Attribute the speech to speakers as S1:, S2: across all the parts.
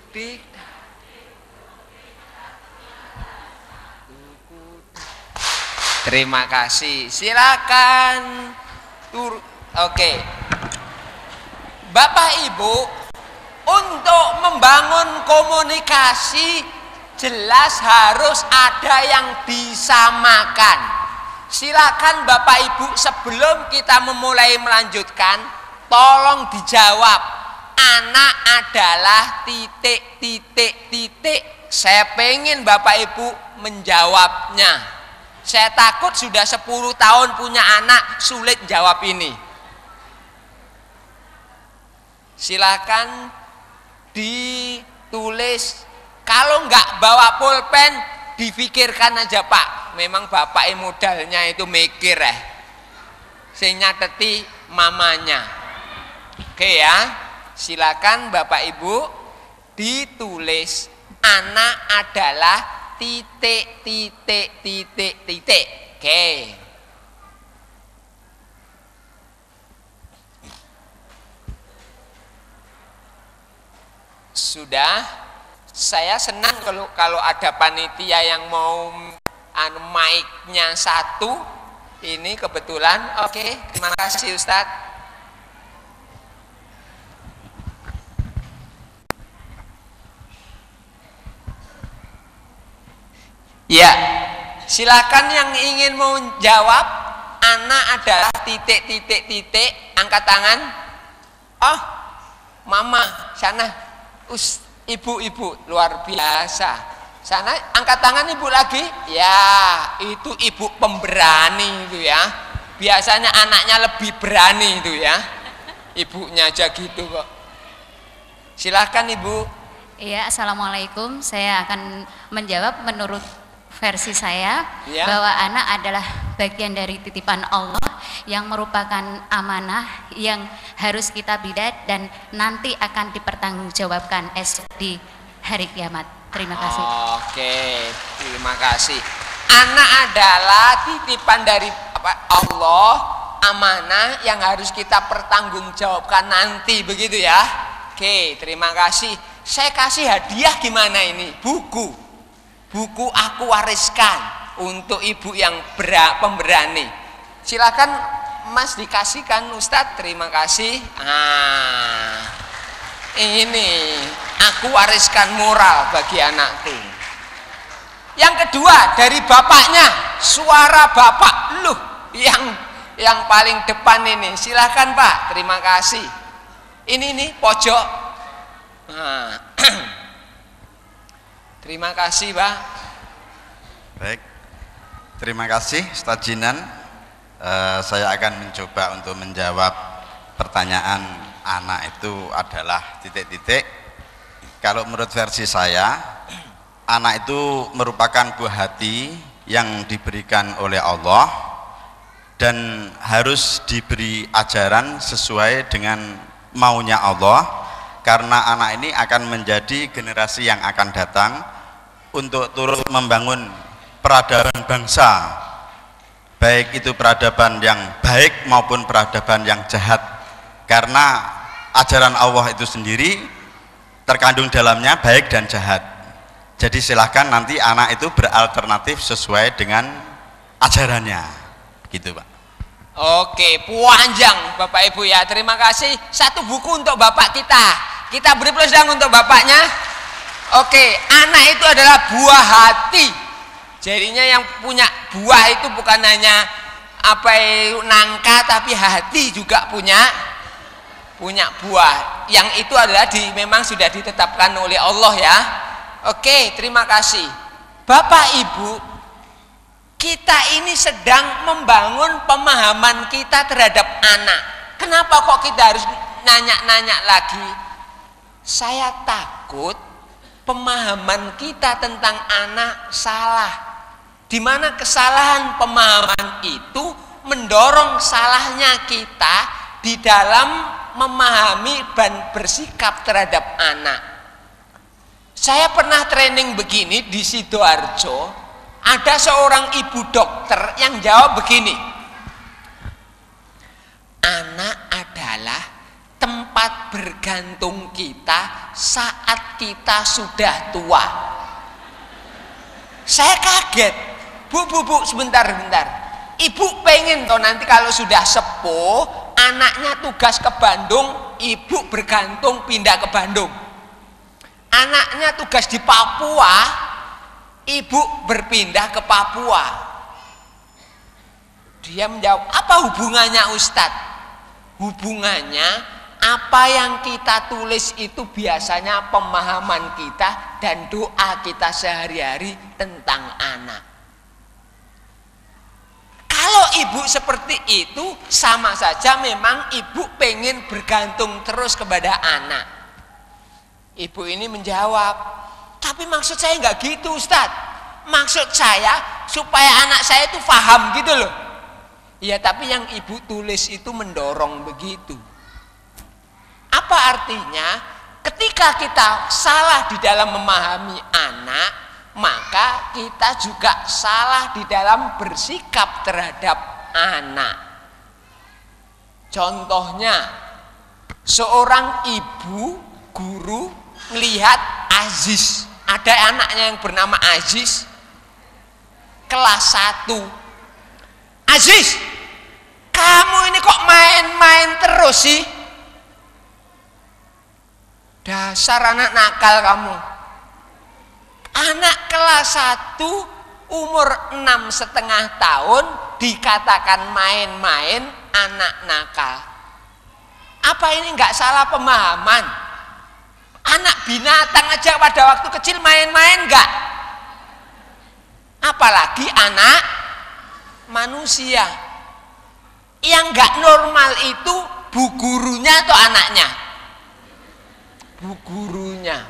S1: Dik. Terima kasih. Silakan. Oke. Bapak Ibu, untuk membangun komunikasi jelas harus ada yang disamakan. Silakan Bapak Ibu, sebelum kita memulai melanjutkan, tolong dijawab. Anak adalah titik, titik, titik. Saya pengen Bapak Ibu menjawabnya. Saya takut sudah 10 tahun punya anak sulit jawab ini. Silakan ditulis. Kalau nggak bawa pulpen, difikirkan aja Pak. Memang bapak modalnya itu mikir saya nyateti mamanya. Oke ya. Silakan Bapak Ibu ditulis. Anak adalah titik, titik, titik, titik. Oke. Sudah. Saya senang kalau ada panitia yang mau mic-nya satu. Ini kebetulan. Oke, terima kasih Ustadz. Ya, silakan yang ingin mau jawab. Anak adalah titik, titik, titik. Angkat tangan. Oh, mama sana. Ibu-ibu luar biasa. Sana angkat tangan ibu lagi. Ya, itu ibu pemberani itu ya. Biasanya anaknya lebih berani itu ya. Ibunya aja gitu kok. Silakan Ibu.
S2: Iya, assalamualaikum. Saya akan menjawab menurut versi saya
S1: ya,
S2: bahwa anak adalah bagian dari titipan Allah yang merupakan amanah yang harus kita bidat dan nanti akan dipertanggungjawabkan esok di hari kiamat. Terima kasih.
S1: Oke, terima kasih. Anak adalah titipan dari Allah, amanah yang harus kita pertanggungjawabkan nanti, begitu ya. Oke, terima kasih. Saya kasih hadiah gimana ini? Buku aku wariskan untuk ibu yang pemberani. Silakan Mas dikasihkan Ustadz. Terima kasih. Ini aku wariskan moral bagi anakku. Yang kedua dari bapaknya, suara bapak loh yang paling depan ini. Silakan Pak. Terima kasih. Ini nih pojok. Terima kasih Pak.
S3: Baik, terima kasih Ustadz Jinan. Saya akan mencoba untuk menjawab pertanyaan anak itu adalah titik-titik. Kalau menurut versi saya, anak itu merupakan buah hati yang diberikan oleh Allah dan harus diberi ajaran sesuai dengan maunya Allah, karena anak ini akan menjadi generasi yang akan datang untuk turut membangun peradaban bangsa, baik itu peradaban yang baik maupun peradaban yang jahat, karena ajaran Allah itu sendiri terkandung dalamnya baik dan jahat. Jadi silahkan nanti anak itu beralternatif sesuai dengan ajarannya, gitu Pak.
S1: Oke, panjang Bapak Ibu ya, terima kasih. Satu buku untuk Bapak kita beri plus dang untuk bapaknya. Oke, anak itu adalah buah hati. Jadinya yang punya buah itu bukan hanya nangka, tapi hati juga punya buah. Yang itu adalah memang sudah ditetapkan oleh Allah ya. Oke, terima kasih. Bapak Ibu, kita ini sedang membangun pemahaman kita terhadap anak. Kenapa kok kita harus nanya-nanya lagi? Saya takut pemahaman kita tentang anak salah, di mana kesalahan pemahaman itu mendorong salahnya kita di dalam memahami dan bersikap terhadap anak. Saya pernah training begini di Sidoarjo, ada seorang ibu dokter yang jawab begini, anak adalah tempat bergantung kita saat kita sudah tua. Saya kaget. Bu, sebentar. Ibu pengen toh nanti kalau sudah sepuh, anaknya tugas ke Bandung, ibu bergantung pindah ke Bandung. Anaknya tugas di Papua, ibu berpindah ke Papua. Dia menjawab, apa hubungannya Ustadz? Hubungannya, apa yang kita tulis itu biasanya pemahaman kita dan doa kita sehari-hari tentang anak. Kalau ibu seperti itu, sama saja memang ibu pengen bergantung terus kepada anak. Ibu ini menjawab, tapi maksud saya nggak gitu Ustadz. Maksud saya supaya anak saya itu paham gitu loh. Ya tapi yang ibu tulis itu mendorong begitu. Apa artinya? Ketika kita salah di dalam memahami anak, maka kita juga salah di dalam bersikap terhadap anak. Contohnya, seorang ibu guru melihat Aziz, ada anaknya yang bernama Aziz, kelas 1. Aziz, kamu ini kok main-main terus sih? Dasar anak nakal kamu. Anak kelas 1 umur 6,5 tahun dikatakan main-main anak nakal. Apa ini nggak salah pemahaman? Anak binatang aja pada waktu kecil main-main nggak? Apalagi anak manusia. Yang nggak normal itu bu gurunya atau anaknya? Bu gurunya.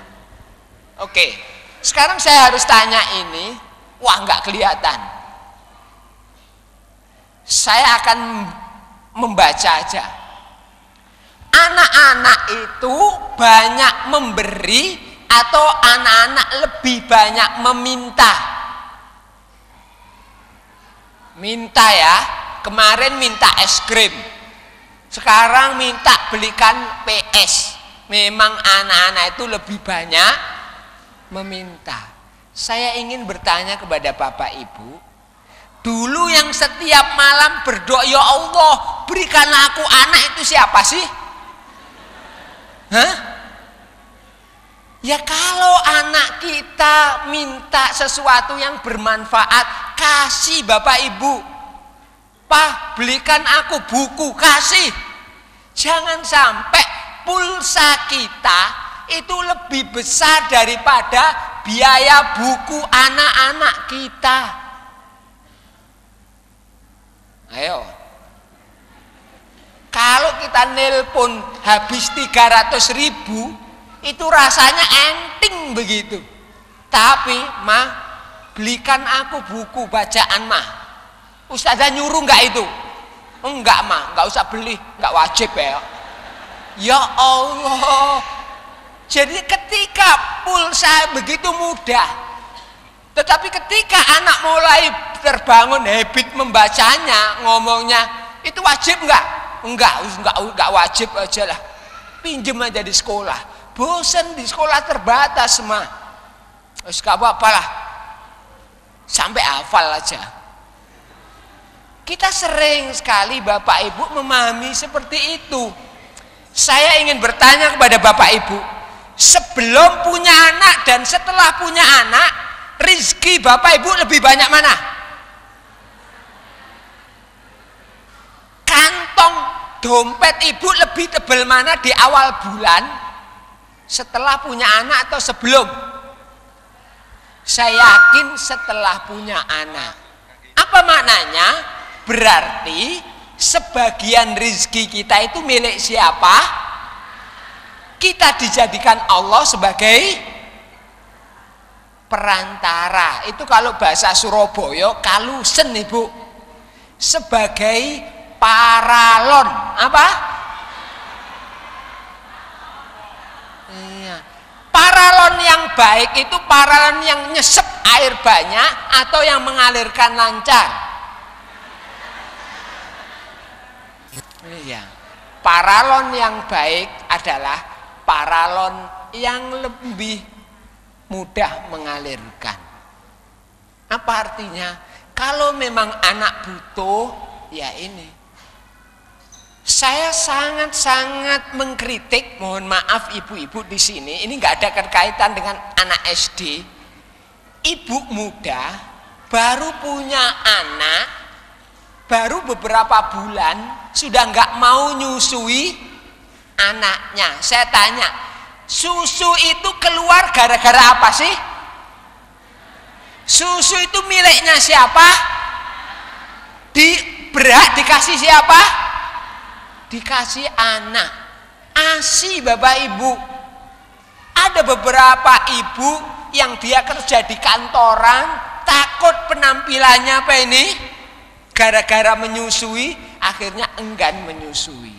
S1: Oke, sekarang saya harus tanya ini. Wah, nggak kelihatan. Saya akan membaca aja. Anak-anak itu banyak memberi atau anak-anak lebih banyak meminta? Minta ya. Kemarin minta es krim, sekarang minta belikan PS. Memang anak-anak itu lebih banyak meminta. Saya ingin bertanya kepada Bapak Ibu, dulu yang setiap malam berdoa, ya Allah berikan aku anak, itu siapa sih? Hah? Ya kalau anak kita minta sesuatu yang bermanfaat, kasih Bapak Ibu. Pak, belikan aku buku, kasih. Jangan sampai pulsa kita itu lebih besar daripada biaya buku anak-anak kita. Ayo. Kalau kita nelpon habis 300.000, itu rasanya enteng begitu. Tapi, Ma, belikan aku buku bacaan, Ma. Ustazah nyuruh enggak itu? Enggak, Ma, enggak usah beli, enggak wajib ya. Ya Allah. Jadi ketika pulsa begitu mudah, tetapi ketika anak mulai terbangun habit membacanya, ngomongnya, itu wajib enggak? Enggak wajib aja lah. Pinjem aja di sekolah. Bosan di sekolah terbatas, Ma. Wis gak apa-apa lah. Sampai hafal aja. Kita sering sekali Bapak Ibu memahami seperti itu. Saya ingin bertanya kepada Bapak Ibu, sebelum punya anak dan setelah punya anak, rezeki Bapak Ibu lebih banyak mana? Kantong dompet Ibu lebih tebal mana di awal bulan, setelah punya anak atau sebelum? Saya yakin setelah punya anak. Apa maknanya? Berarti sebagian rezeki kita itu milik siapa? Kita dijadikan Allah sebagai perantara. Itu kalau bahasa Surabaya kalusen, Ibu. Sebagai paralon. Apa? Iya. Paralon yang baik itu paralon yang nyesep air banyak atau yang mengalirkan lancar? Iya. Paralon yang baik adalah paralon yang lebih mudah mengalirkan. Apa artinya? Kalau memang anak butuh, ya ini. Saya sangat-sangat mengkritik, mohon maaf ibu-ibu di sini, ini nggak ada kaitan dengan anak SD. Ibu muda baru punya anak, baru beberapa bulan sudah nggak mau nyusui anaknya. Saya tanya, susu itu keluar gara-gara apa sih? Susu itu miliknya siapa? Berhak dikasih siapa? Dikasih anak. ASI Bapak Ibu. Ada beberapa ibu yang dia kerja di kantoran, takut penampilannya apa ini? Gara-gara menyusui, akhirnya enggan menyusui.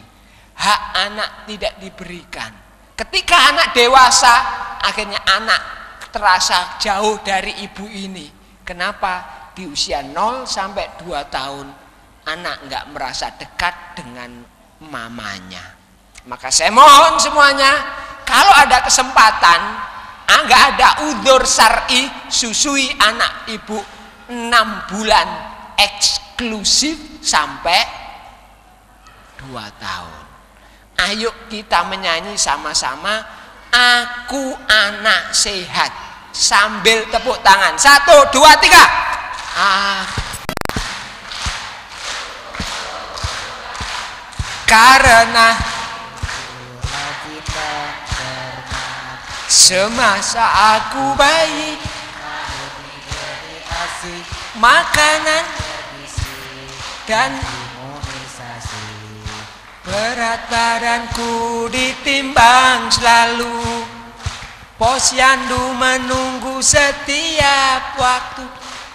S1: Hak anak tidak diberikan. Ketika anak dewasa, akhirnya anak terasa jauh dari ibu ini. Kenapa? Di usia 0 sampai 2 tahun, anak enggak merasa dekat dengan mamanya. Maka saya mohon semuanya, kalau ada kesempatan, enggak ada udzur syar'i, susui anak ibu 6 bulan eksklusif sampai 2 tahun. Ayo kita menyanyi sama-sama, aku anak sehat, sambil tepuk tangan. 1, 2, 3. Karena semasa aku bayi, makanan dan berat badanku ditimbang selalu, posyandu menunggu setiap waktu.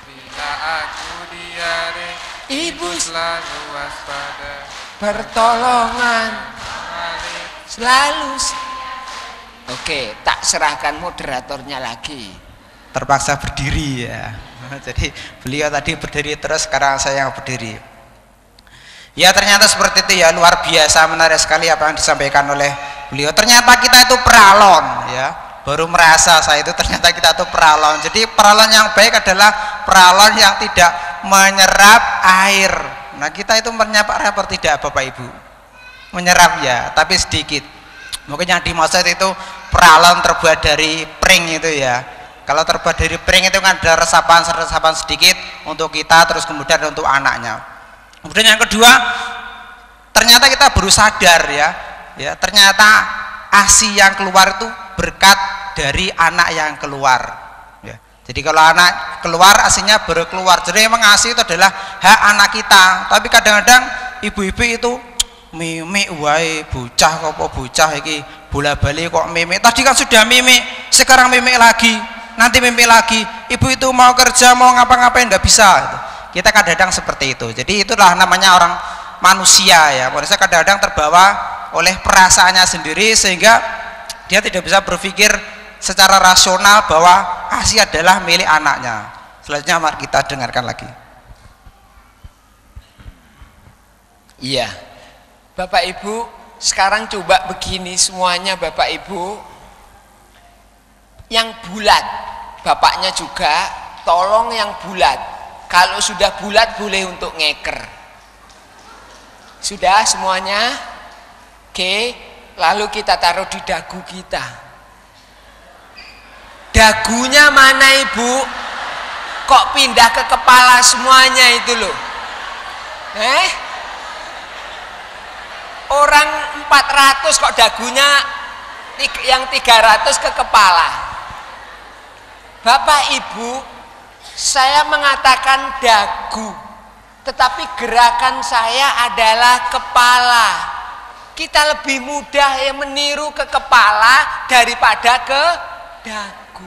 S4: Bila aku diare,
S1: Ibu
S4: selalu waspada,
S1: pertolongan selalu. Oke, tak serahkan moderatornya lagi.
S5: Terpaksa berdiri ya. Jadi beliau tadi berdiri terus, sekarang saya yang berdiri. Ya ternyata seperti itu ya, luar biasa, menarik sekali apa yang disampaikan oleh beliau. Ternyata kita itu peralon ya, baru merasa saya itu ternyata kita itu peralon. Jadi peralon yang baik adalah peralon yang tidak menyerap air. Nah kita itu menyerap air apa tidak Bapak Ibu? Menyerap ya, tapi sedikit. Mungkin yang dimaksud itu peralon terbuat dari pring itu ya. Kalau terbuat dari pring itu kan ada resapan sedikit untuk kita, terus kemudian untuk anaknya. Kemudian yang kedua, ternyata kita baru sadar ya, ternyata ASI yang keluar itu berkat dari anak yang keluar. Ya. Jadi kalau anak keluar, ASInya baru keluar. Jadi memang ASI itu adalah hak anak kita. Tapi kadang-kadang ibu-ibu itu mimik wae, bocah kok bocah iki bola-bali kok mimik. Tadi kan sudah mimik, sekarang mimik lagi, nanti mimik lagi. Ibu itu mau kerja, mau ngapa-ngapain nggak bisa. Kita kadang-kadang seperti itu. Jadi itulah namanya orang manusia ya. Manusia kadang-kadang terbawa oleh perasaannya sendiri sehingga dia tidak bisa berpikir secara rasional bahwa ASI adalah milik anaknya. Selanjutnya mari kita dengarkan lagi.
S1: Iya. Bapak Ibu, sekarang coba begini semuanya Bapak Ibu. Yang bulat, bapaknya juga tolong yang bulat. Kalau sudah bulat boleh untuk ngeker. Sudah semuanya? Oke, lalu kita taruh di dagu kita. Dagunya mana Ibu? Kok pindah ke kepala semuanya itu loh? Orang 400 kok dagunya yang 300 ke kepala. Bapak Ibu, saya mengatakan dagu, tetapi gerakan saya adalah kepala. Kita lebih mudah meniru ke kepala daripada ke dagu.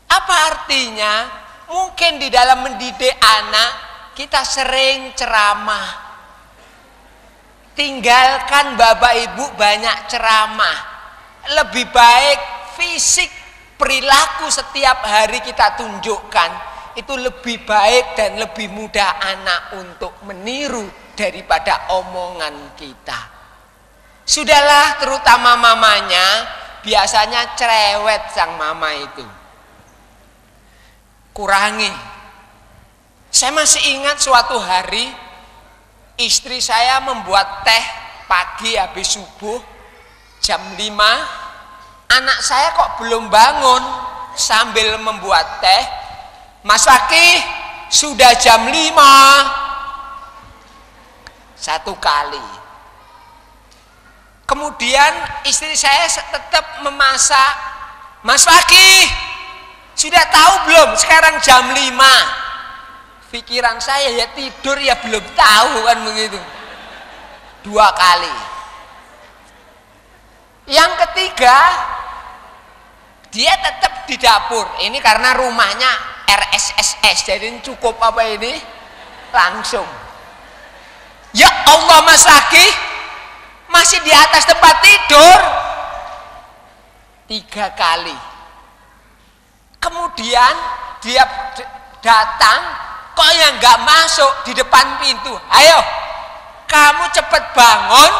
S1: Apa artinya? Mungkin di dalam mendidik anak kita sering ceramah. Tinggalkan Bapak Ibu banyak ceramah. Lebih baik fisik, perilaku setiap hari kita tunjukkan. Itu lebih baik dan lebih mudah anak untuk meniru daripada omongan kita. Sudahlah, terutama mamanya, biasanya cerewet sang mama itu. Kurangi. Saya masih ingat suatu hari istri saya membuat teh pagi habis subuh jam 5. Anak saya kok belum bangun sambil membuat teh. Mas Fakih, sudah jam 5. Satu kali. Kemudian istri saya tetap memasak. Mas Fakih, sudah tahu belum sekarang jam 5? Pikiran saya ya tidur ya belum tahu kan begitu. 2 kali. Yang ketiga, dia tetap di dapur. Ini karena rumahnya RSSS, jadi cukup apa ini? Langsung. Ya Allah, Mas Fakih masih di atas tempat tidur. 3 kali. Kemudian dia datang, kok yang nggak masuk di depan pintu. Ayo, kamu cepet bangun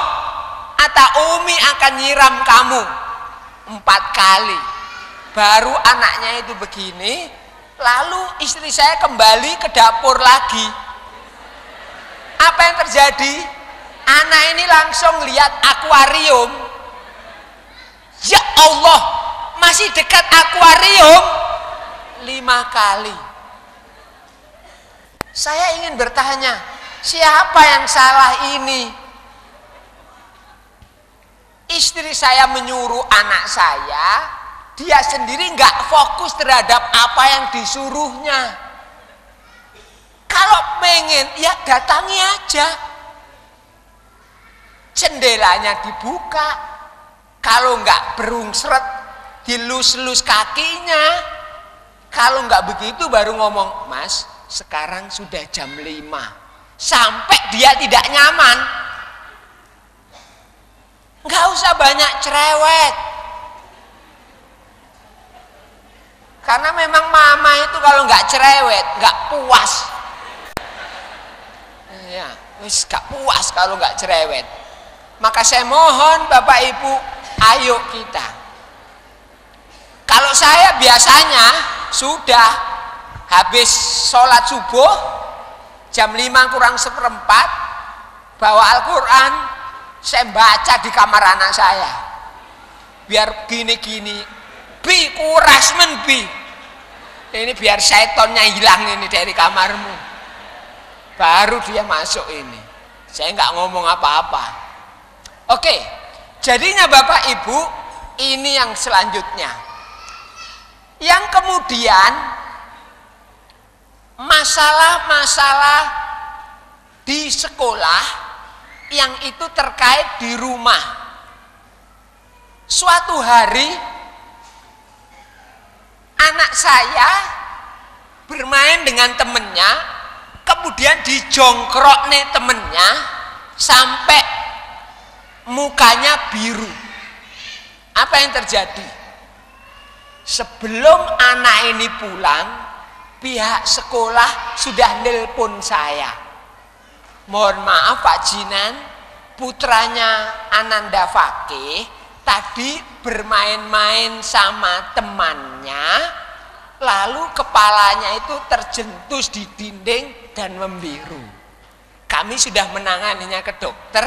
S1: atau Umi akan nyiram kamu. 4 kali. Baru anaknya itu begini. Lalu istri saya kembali ke dapur lagi. Apa yang terjadi? Anak ini langsung lihat akuarium. Ya Allah, masih dekat akuarium. 5 kali. Saya ingin bertanya, siapa yang salah ini? Istri saya menyuruh anak saya, dia sendiri nggak fokus terhadap apa yang disuruhnya. Kalau pengen, ya datangi aja. Jendelanya dibuka, kalau nggak berungsret, dilus-lus kakinya. Kalau nggak begitu baru ngomong, Mas, sekarang sudah jam 5. Sampai dia tidak nyaman. Nggak usah banyak cerewet. Karena memang mama itu kalau nggak cerewet, nggak puas. Ya, wis nggak puas kalau nggak cerewet. Maka saya mohon Bapak Ibu, ayo kita. Kalau saya biasanya sudah habis sholat subuh jam 5 kurang 1/4 bawa Al-Quran, saya baca di kamar anak saya biar gini-gini, bi kuras men bi, ini biar setonnya hilang ini dari kamarmu, baru dia masuk ini. Saya nggak ngomong apa-apa. Oke, jadinya Bapak Ibu, ini yang selanjutnya. Yang kemudian masalah-masalah di sekolah yang itu terkait di rumah. Suatu hari anak saya bermain dengan temennya, kemudian dijongkrok nih temennya sampai mukanya biru. Apa yang terjadi? Sebelum anak ini pulang, pihak sekolah sudah nelpon saya. Mohon maaf Pak Jinan, putranya Ananda Fakih tadi bermain-main sama temannya, lalu kepalanya itu terjentus di dinding dan membiru. Kami sudah menanganinya ke dokter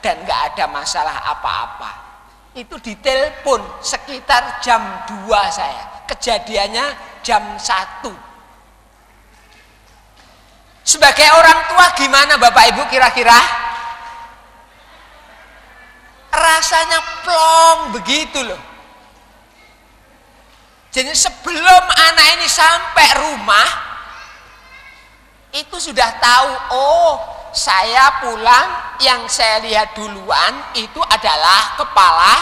S1: dan nggak ada masalah apa-apa. Itu ditelepon sekitar jam 2 saya. Kejadiannya jam 1. Sebagai orang tua gimana Bapak Ibu kira-kira? Rasanya plong begitu loh. Jadi sebelum anak ini sampai rumah, itu sudah tahu, oh saya pulang, yang saya lihat duluan itu adalah kepala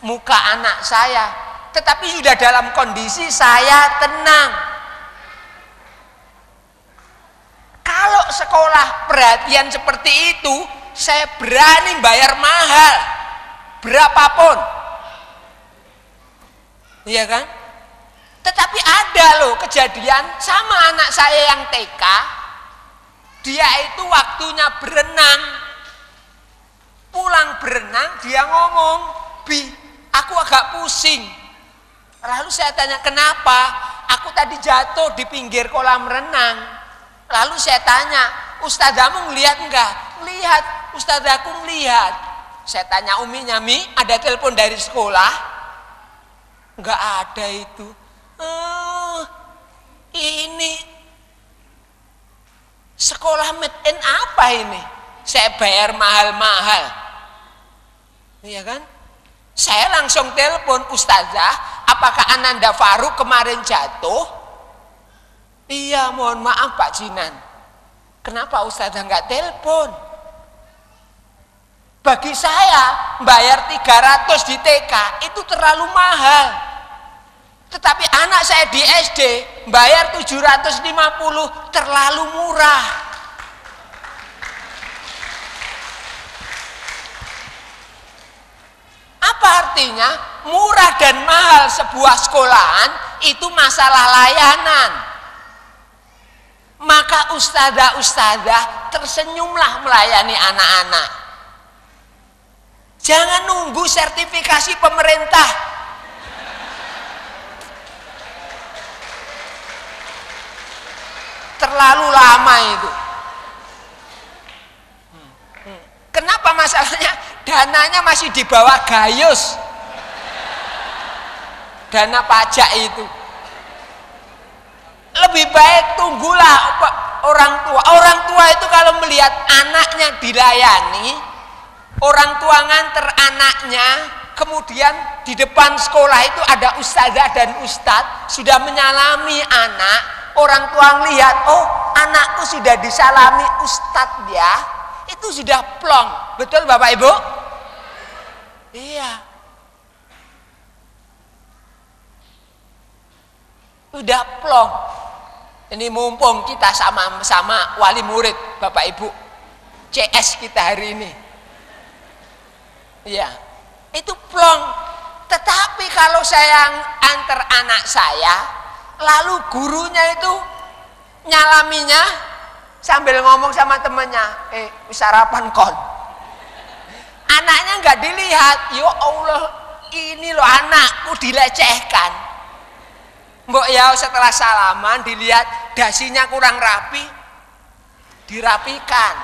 S1: muka anak saya. Tetapi sudah dalam kondisi saya tenang. Kalau sekolah perhatian seperti itu, saya berani bayar mahal, berapapun. Iya kan? Tetapi ada loh kejadian sama anak saya yang TK. Dia itu waktunya berenang. Pulang berenang dia ngomong, Bi, Aku agak pusing. Lalu saya tanya, kenapa? Aku tadi jatuh di pinggir kolam renang. Lalu saya tanya, ustadzamu ngelihat enggak? Lihat, ustadzaku ngelihat. Saya tanya uminya, Mi, ada telepon dari sekolah? Enggak ada itu. Ini sekolah made in apa ini? Saya bayar mahal-mahal. Iya kan? Saya langsung telepon, ustazah, apakah Ananda Faruk kemarin jatuh? Iya, mohon maaf Pak Jinan. Kenapa ustazah nggak telepon? Bagi saya bayar 300 di TK itu terlalu mahal. Tetapi anak saya di SD bayar 750 terlalu murah. Apa artinya? Murah dan mahal sebuah sekolahan itu masalah layanan. Maka ustazah-ustazah tersenyumlah melayani anak-anak. Jangan nunggu sertifikasi pemerintah. Terlalu lama itu. Kenapa masalahnya? Dananya masih di bawah Gayus. Dana pajak itu. Lebih baik tunggulah orang tua. Orang tua itu kalau melihat anaknya dilayani, orang tua nganter anaknya, kemudian di depan sekolah itu ada ustazah dan ustadz sudah menyalami anak. Orang tua ngelihat, oh anakku sudah disalami ustadz ya, itu sudah plong. Betul Bapak Ibu? Iya. Udah plong. Ini mumpung kita sama-sama wali murid Bapak Ibu, CS kita hari ini. Iya. Itu plong. Tetapi kalau saya antar anak saya, lalu gurunya itu nyalaminya sambil ngomong sama temannya, sarapan kon. Anaknya nggak dilihat, ya Allah, ini loh anakku dilecehkan. Mbok ya setelah salaman dilihat dasinya kurang rapi, dirapikan.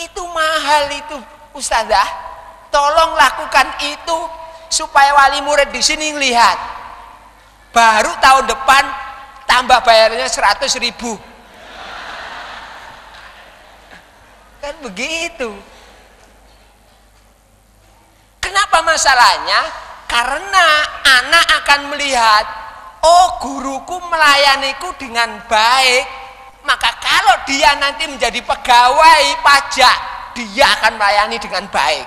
S1: Itu mahal itu ustazah. Tolong lakukan itu supaya wali murid di sini ngelihat. Baru tahun depan tambah bayarnya 100.000. Kan begitu. Kenapa masalahnya? Karena anak akan melihat, oh guruku melayaniku dengan baik, maka kalau dia nanti menjadi pegawai pajak, dia akan melayani dengan baik.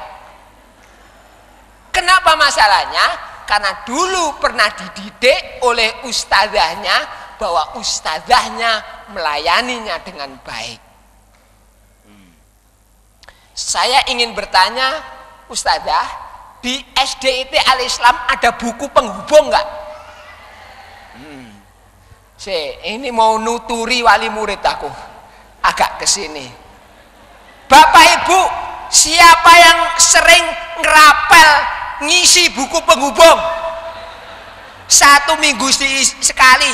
S1: Kenapa masalahnya? Karena dulu pernah dididik oleh ustazahnya bahwa ustazahnya melayaninya dengan baik. Saya ingin bertanya, ustazah, di SDIT Al-Islam ada buku penghubung nggak? Ini mau nuturi wali murid aku, agak kesini. Bapak Ibu, siapa yang sering ngerapel ngisi buku penghubung 1 minggu sekali?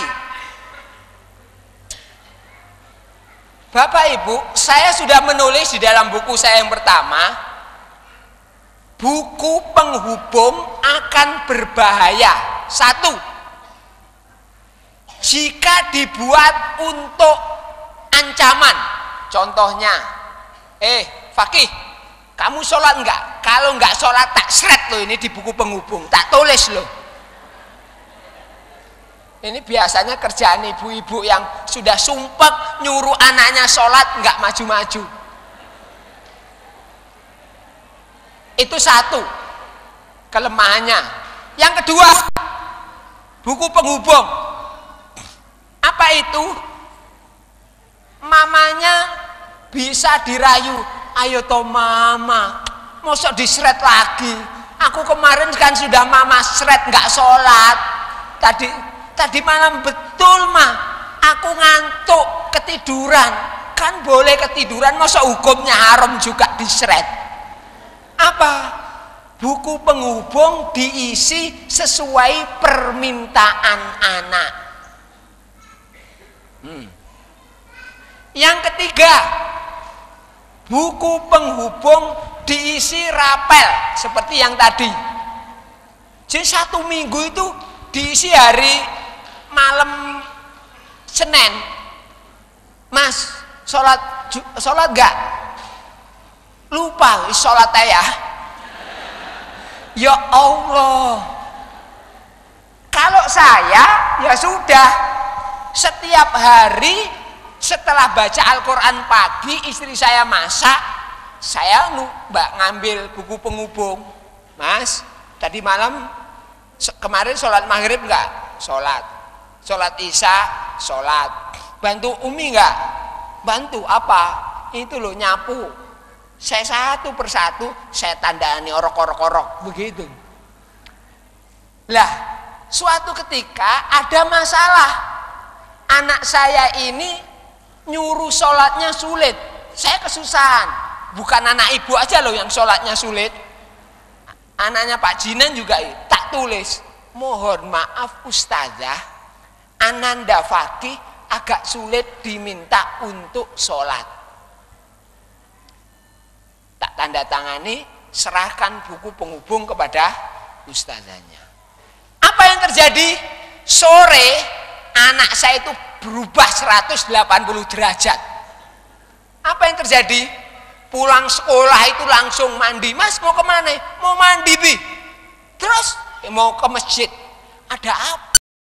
S1: Bapak Ibu, saya sudah menulis di dalam buku saya yang pertama, buku penghubung akan berbahaya. 1, jika dibuat untuk ancaman. Contohnya, Fakih, kamu sholat enggak? Kalau enggak sholat tak seret loh, ini di buku penghubung, tak tulis loh. Ini biasanya kerjaan ibu-ibu yang sudah sumpah nyuruh anaknya sholat enggak maju-maju. Itu 1 kelemahannya. Yang kedua, buku penghubung. Apa itu? Mamanya bisa dirayu, ayo toh mama, mosok diseret lagi. Aku kemarin kan sudah mama seret nggak sholat. Tadi malam betul mah, aku ngantuk ketiduran. Kan boleh ketiduran, mosok hukumnya haram juga diseret. Apa? buku penghubung diisi sesuai permintaan anak. Yang ketiga, buku penghubung diisi rapel seperti yang tadi. Jadi 1 minggu itu diisi hari malam Senin. Mas, sholat gak? Lupa sholat ya. Ya Allah. Kalau saya ya sudah, setiap hari setelah baca Al-Quran pagi, istri saya masak, saya ngambil buku penghubung. Mas, tadi malam kemarin sholat maghrib enggak? Sholat isya, sholat. Bantu Umi enggak? Bantu apa? Itu loh, nyapu. Saya satu persatu saya tandani orok begitu. Lah, suatu ketika ada masalah. Anak saya ini nyuruh sholatnya sulit, saya kesusahan. Bukan anak ibu aja loh yang sholatnya sulit, anaknya Pak Jinan juga tak tulis, mohon maaf ustazah, Ananda Fakih agak sulit diminta untuk sholat. Tak tanda tangani, serahkan buku penghubung kepada ustazahnya. Apa yang terjadi? Sore anak saya itu berubah 180 derajat. Apa yang terjadi? Pulang sekolah itu langsung mandi. Mas mau kemana? Mau mandi Bi. Terus mau ke masjid. Ada apa?